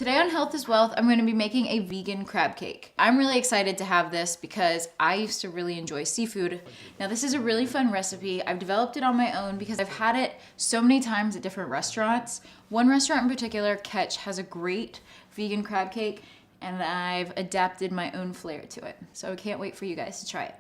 Today on Health is Wealth, I'm going to be making a vegan crab cake. I'm really excited to have this because I used to really enjoy seafood. Now this is a really fun recipe. I've developed it on my own because I've had it so many times at different restaurants. One restaurant in particular, Catch, has a great vegan crab cake and I've adapted my own flair to it. So I can't wait for you guys to try it.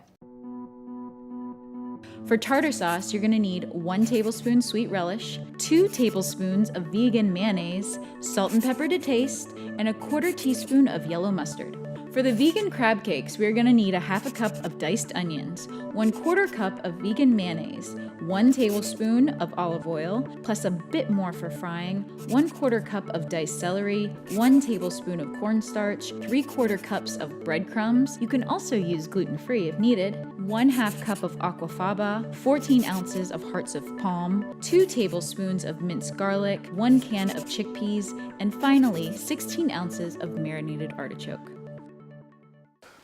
For tartar sauce, you're gonna need 1 tablespoon sweet relish, 2 tablespoons of vegan mayonnaise, salt and pepper to taste, and 1/4 teaspoon of yellow mustard. For the vegan crab cakes, we're gonna need 1/2 cup of diced onions, 1/4 cup of vegan mayonnaise, 1 tablespoon of olive oil, plus a bit more for frying, 1/4 cup of diced celery, 1 tablespoon of cornstarch, 3/4 cups of breadcrumbs. You can also use gluten-free if needed, 1/2 cup of aquafaba, 14 ounces of hearts of palm, 2 tablespoons of minced garlic, 1 can of chickpeas, and finally 16 ounces of marinated artichoke.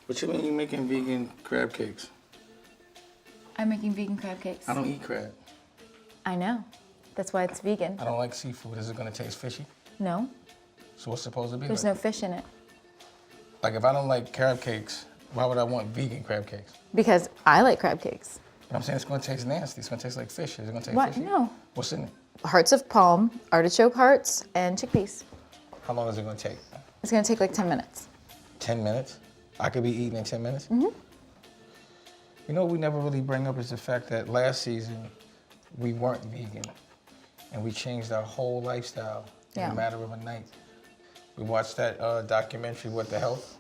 What you mean you making vegan crab cakes? I'm making vegan crab cakes. I don't eat crab. I know. That's why it's vegan. I don't like seafood. Is it gonna taste fishy? No, So what's it supposed to be there's like? no fish in it. Like if I don't like crab cakes, why would I want vegan crab cakes? Because I like crab cakes. But I'm saying it's gonna taste nasty. It's gonna taste like fish. Is it gonna taste What? fishy? No. What's in it? Hearts of palm, artichoke hearts, and chickpeas. How long is it gonna take? It's gonna take like 10 minutes. 10 minutes? I could be eating in 10 minutes? Mm-hmm. You know what we never really bring up is the fact that last season we weren't vegan and we changed our whole lifestyle in a matter of a night. We watched that documentary, What the Health,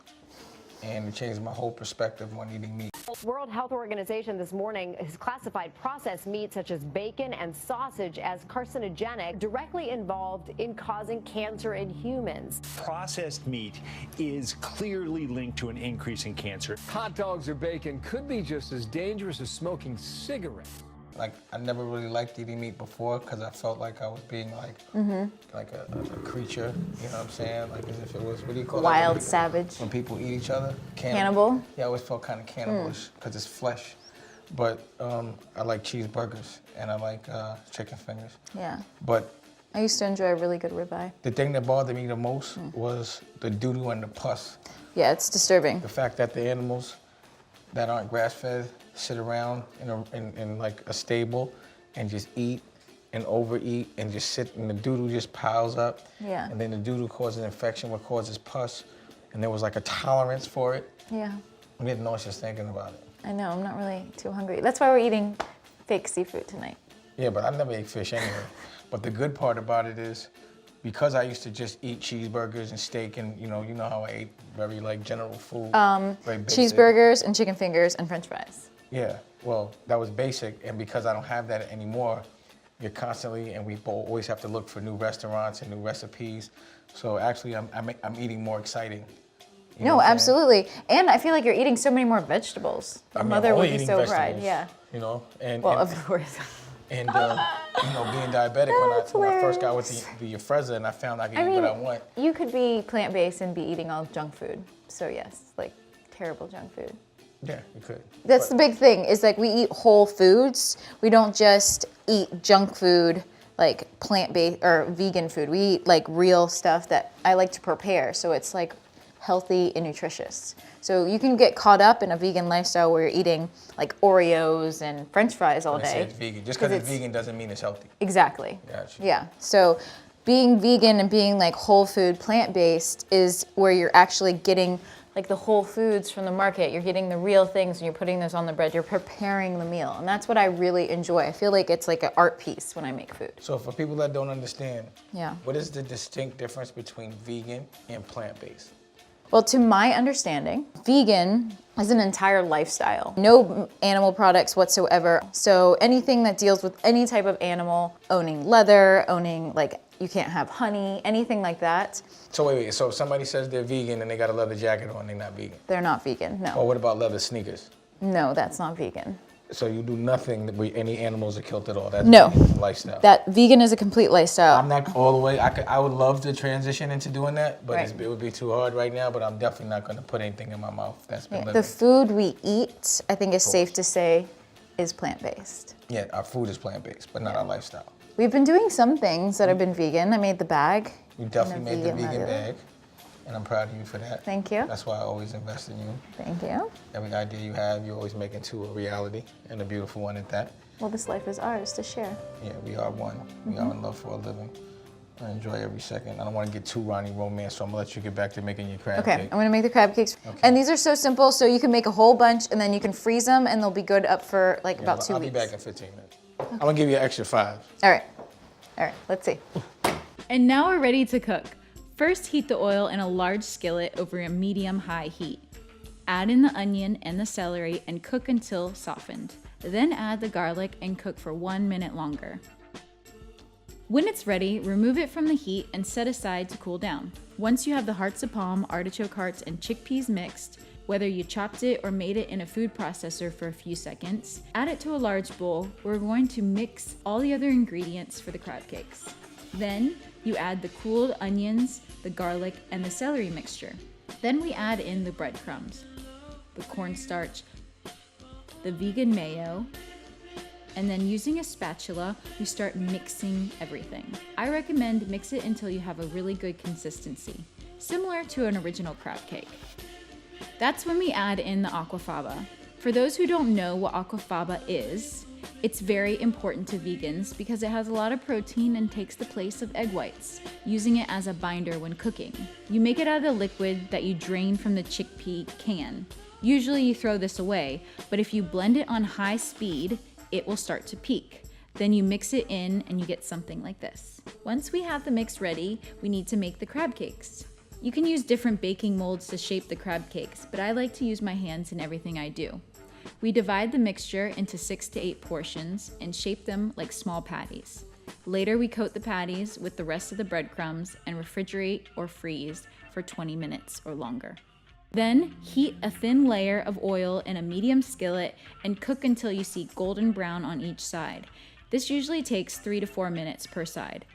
and it changed my whole perspective on eating meat. World Health Organization this morning has classified processed meat such as bacon and sausage as carcinogenic, directly involved in causing cancer in humans. Processed meat is clearly linked to an increase in cancer. Hot dogs or bacon could be just as dangerous as smoking cigarettes. Like, I never really liked eating meat before because I felt like I was being like a creature, you know what I'm saying? Like as if it was, what do you call Wild, that? savage. When people eat each other? Cannibal? Yeah, I always felt kind of cannibalish because it's flesh. But I like cheeseburgers and I like chicken fingers. Yeah. But I used to enjoy a really good ribeye. the thing that bothered me the most was the doo-doo and the pus. Yeah, it's disturbing. The fact that the animals that aren't grass-fed sit around in like a stable and just eat and overeat and just sit and the doo-doo just piles up. Yeah. And then the doo-doo causes an infection, what causes pus. And there was like a tolerance for it. Yeah. I'm getting nauseous thinking about it. I know, I'm not really too hungry. That's why we're eating fake seafood tonight. Yeah, but I never ate fish anyway. But the good part about it is, because I used to just eat cheeseburgers and steak and you know how I ate very like general food. Very basic. Cheeseburgers and chicken fingers and french fries. Yeah, well, that was basic, and because I don't have that anymore, you're constantly, and we always have to look for new restaurants and new recipes. So actually, I'm eating more exciting. You know No, what I'm saying? absolutely. And I feel like you're eating so many more vegetables. I mean, Mother I'm would only be eating so vegetables, proud. Yeah. You know, and Well, of course. and you know, being diabetic when I first got with the Afrezza and I found I could eat what I want. You could be plant-based and be eating all junk food. So yes, like terrible junk food. Yeah, you could. That's the big thing, is like we eat whole foods. We don't just eat junk food, like plant-based or vegan food. We eat like real stuff that I like to prepare. So it's like healthy and nutritious. So you can get caught up in a vegan lifestyle where you're eating like Oreos and French fries all When I say day. it's vegan. Just because it's vegan doesn't mean it's healthy. Exactly. Gotcha. Yeah. So being vegan and being like whole food plant-based is where you're actually getting like the whole foods from the market. You're getting the real things and you're putting those on the bread. You're preparing the meal. And that's what I really enjoy. I feel like it's like an art piece when I make food. So for people that don't understand, Yeah. what is the distinct difference between vegan and plant-based? Well, to my understanding, vegan is an entire lifestyle. No animal products whatsoever. So anything that deals with any type of animal, owning leather, owning like, you can't have honey, anything like that, So wait, so if somebody says they're vegan and they got a leather jacket on, they're not vegan? they're not vegan, Or no. what about leather sneakers? No, that's not vegan. So you do nothing where any animals are killed at all? That's No. vegan lifestyle? That vegan is a complete lifestyle. I'm not all the way, I would love to transition into doing that, but Right. it would be too hard right now, but I'm definitely not gonna put anything in my mouth that's been Yeah, living. the food we eat, I think is safe to say, is plant-based. Yeah, our food is plant-based, but not our lifestyle. We've been doing some things that have been vegan. I made the bag. You definitely in a made the vegan leather. bag. And I'm proud of you for that. Thank you. That's why I always invest in you. Thank you. Every idea you have, you always make into a reality, and a beautiful one at that. Well, this life is ours to share. Yeah, we are one. We are in love for a living. I enjoy every second. I don't want to get too Ronnie Romance, so I'm gonna let you get back to making your crab Okay, cake. I'm gonna make the crab cakes. Okay. And these are so simple, so you can make a whole bunch and then you can freeze them and they'll be good up for like Yeah, about but 2 I'll weeks. be back in 15 minutes. I'm gonna give you an extra 5. All right, let's see. And now we're ready to cook. First, heat the oil in a large skillet over a medium-high heat. Add in the onion and the celery and cook until softened. Then add the garlic and cook for 1 minute longer. When it's ready, remove it from the heat and set aside to cool down. Once you have the hearts of palm, artichoke hearts, and chickpeas mixed, whether you chopped it or made it in a food processor for a few seconds, add it to a large bowl. We're going to mix all the other ingredients for the crab cakes. Then you add the cooled onions, the garlic, and the celery mixture. Then we add in the breadcrumbs, the cornstarch, the vegan mayo, and then using a spatula, we start mixing everything. I recommend mix it until you have a really good consistency, similar to an original crab cake. That's when we add in the aquafaba. For those who don't know what aquafaba is, it's very important to vegans because it has a lot of protein and takes the place of egg whites, using it as a binder when cooking. You make it out of the liquid that you drain from the chickpea can. Usually you throw this away, but if you blend it on high speed, it will start to peak. Then you mix it in and you get something like this. Once we have the mix ready, we need to make the crab cakes. You can use different baking molds to shape the crab cakes, but I like to use my hands in everything I do. We divide the mixture into 6 to 8 portions and shape them like small patties. Later, we coat the patties with the rest of the breadcrumbs and refrigerate or freeze for 20 minutes or longer. Then, heat a thin layer of oil in a medium skillet and cook until you see golden brown on each side. This usually takes 3 to 4 minutes per side.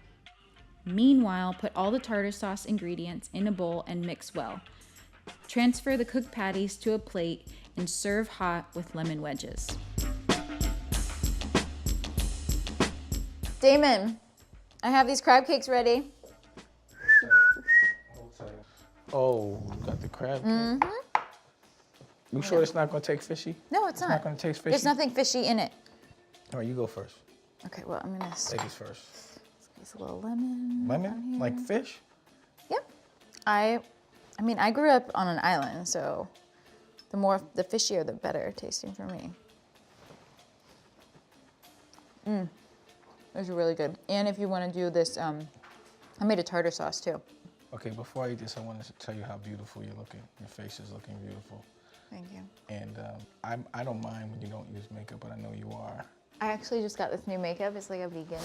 Meanwhile, put all the tartar sauce ingredients in a bowl and mix well. Transfer the cooked patties to a plate and serve hot with lemon wedges. Damon, I have these crab cakes ready. Oh, you got the crab cake? You sure it's not gonna take fishy? No, it's It's not gonna taste fishy? There's nothing fishy in it. All right, you go first. Okay, well, I'm gonna Ladies first. squeeze a little lemon. Lemon? Like fish? Yep. I mean, I grew up on an island, so the fishier, the better tasting for me. Those are really good. And if you want to do this, I made a tartar sauce too. Okay, before I eat this, I wanted to tell you how beautiful you're looking. Your face is looking beautiful. Thank you. And I don't mind when you don't use makeup, but I know you are. I actually just got this new makeup. It's like a vegan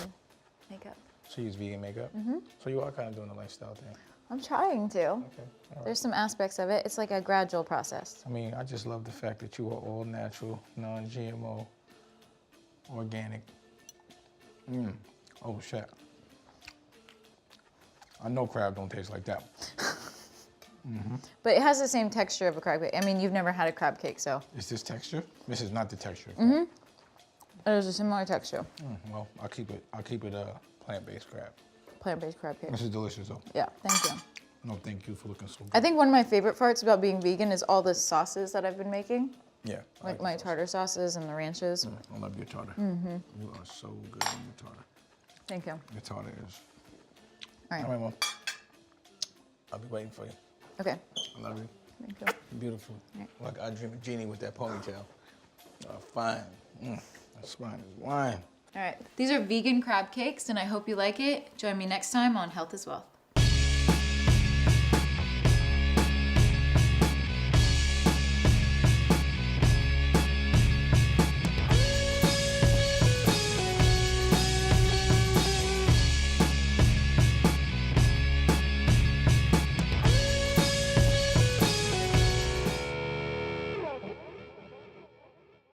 makeup. So you use vegan makeup? So you are kind of doing the lifestyle thing. I'm trying to. Okay, all right. There's some aspects of it. It's like a gradual process. I mean, I just love the fact that you are all natural, non-GMO, organic. Oh, shit. I know crab don't taste like that. But it has the same texture of a crab cake. I mean, you've never had a crab cake, so. Is this texture? This is not the texture. It has a similar texture. Well, I'll keep it plant-based crab. Plant-based crab cake. This is delicious, though. Yeah, thank you. No, thank you for looking so good. I think one of my favorite parts about being vegan is all the sauces that I've been making. Yeah. I Like my tartar sauces and the ranches. I love your tartar. You are so good on your tartar. Thank you. Your tartar is. All right. All right, Mom. I'll be waiting for you. Okay. I love you. Thank you. Beautiful. Right. Like I dream of Jeannie with that ponytail. Fine. That's fine as wine. All right. These are vegan crab cakes, and I hope you like it. Join me next time on Health is Wealth.